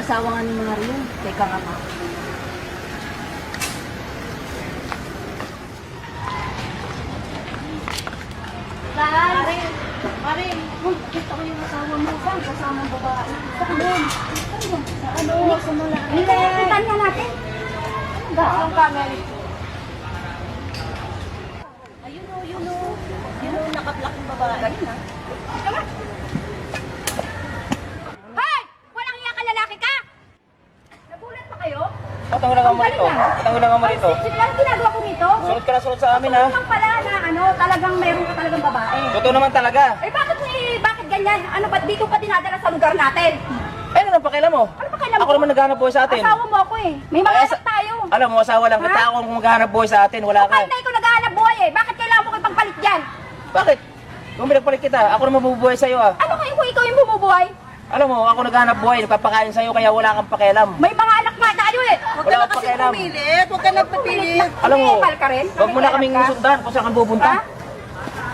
asawa nga ni Mario. Teka nga pa. Mare! Mare! Uy, kita ko yung asawa mo. Saan? Kasamang babae. Saan? Sa ano? Sa mula. Hindi! Puntan nga natin. Ang camera. Ayun o, yun o. Yun o, nakablak yung babae. Ayun ha. Tama! Hoy! Walang iya ka lalaki ka! Nagulat pa kayo? Patang na nga mo rito. Patang na nga mo rito. Sige lang ginagawa ko nito. Sunod ka na sunod sa amin ha. Naman pala na ano, talagang meron ka talagang babae. Totoo naman talaga. Eh bakit ganyan? Ano ba't dito pa dinadala sa lugar natin? Eh, ano ang pakialam mo? Ano pa kailangan Ako naman naghahanap buhay sa atin. Asawa mo ako eh. May mga Ay, anak tayo. Alam mo, asawa lang kita. Ha? Ako kung maghahanap buhay sa atin. Wala ka. Kahit na ikaw naghahanap buhay eh. Bakit kailangan mo ko ipagpalit dyan? Bakit? Kung pinagpalit kita, ako naman mabubuhay sa'yo ah. Ano kayo kung ikaw yung bumubuhay? Alam mo, ako naghahanap buhay. Nagpapakain sa'yo kaya wala kang pakialam. May mga anak nga tayo eh. Wala kang pakialam. Huwag ka nang pumilit. Alam mo, Mahal ka rin? wag mo na kaming Ka? sundan kung saan kang pupunta. Ha?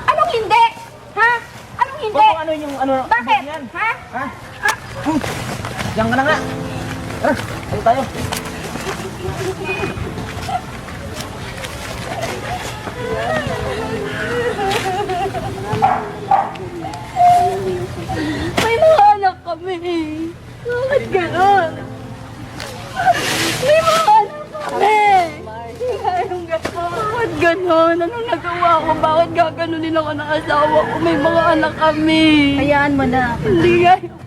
Anong hindi? Ha? Anong hindi? Kung ano yung ano. Bakit? Yan. Ha? Ha? Diyan ka na nga. Tara, tayo tayo. May mga anak kami. Bakit gano'n? May mga anak kami. Anong gano'n? Bakit gano'n? Anong nagawa ko? Bakit gaganunin ako ng asawa ko? May mga anak kami. Hayaan mo na. Hindi nga yung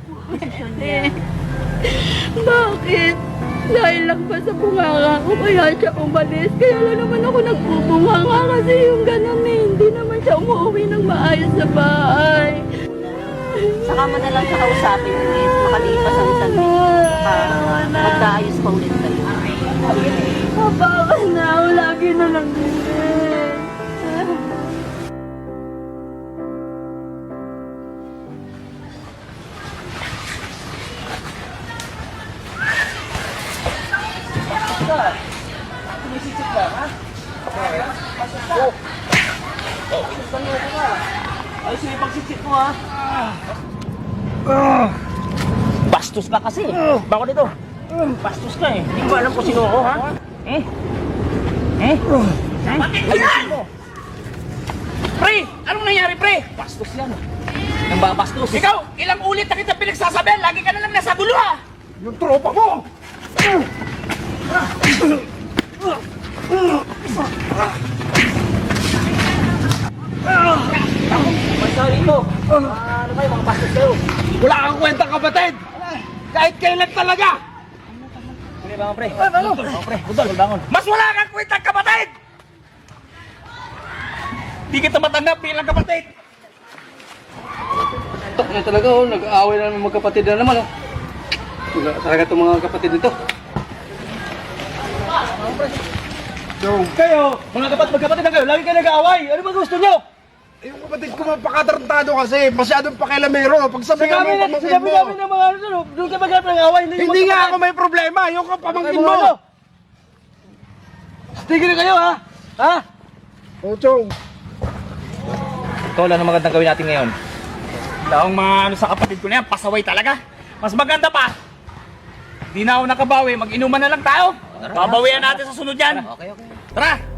Bakit? Dahil lang ba sa bunganga ko kaya siya umalis? Kaya lang naman ako nagbubunganga kasi yung gano'n eh. Hindi naman siya umuwi ng maayos sa bahay. Saka mo na lang siya kausapin ulit. Makalipas ang isang para magkaayos pa ulit kayo. Baka na, lagi na lang din. Sumisisip ka, ha? Oh. Oh, gusto ko ka. Ayos yung pagsisip mo, ha? Bastos ka kasi. Bako dito. Bastos ka eh. Hindi ko alam kung sino ako, ha? Eh? Ayan! Pre! Anong nangyari, pre? Bastos yan. Nang ba bastos? Ikaw, ilang ulit na kita pinagsasabihan. Lagi ka na lang nasa dulo, ha? Yung tropa mo! Basta rito. Ano kayo, mga bastos kayo? Wala kang kwentang kapatid! Kahit kailan talaga! Pre, bangon pre. Bangon pre, budol, bangon. Mas wala kang kwentang kapatid! Di kita matanggap bilang kapatid! Tak na talaga oh, nag-aaway na ng magkapatid na naman oh. Wala talaga itong mga kapatid nito. So, kayo, mga magkapatid na kayo, lagi kayo nag-aaway! Ano ba gusto nyo? Yung kapatid ko mapakatarantado kasi, masyadong pakialamero. Pag sabihan mo yung pamangkin Sinabi mo. namin ng mga ano, doon ka maghanap ng away. Hindi nga ako may problema, yung pamangkin mo. Tigil na kayo ha? Ha? Ochong. Tol, ano magandang gawin natin ngayon? Daong mga ano sa kapatid ko na yan, pasaway talaga. Mas maganda pa, di na ako nakabawi, mag-inuman na lang tayo. Babawian natin sa sunod yan. Okay. Tara!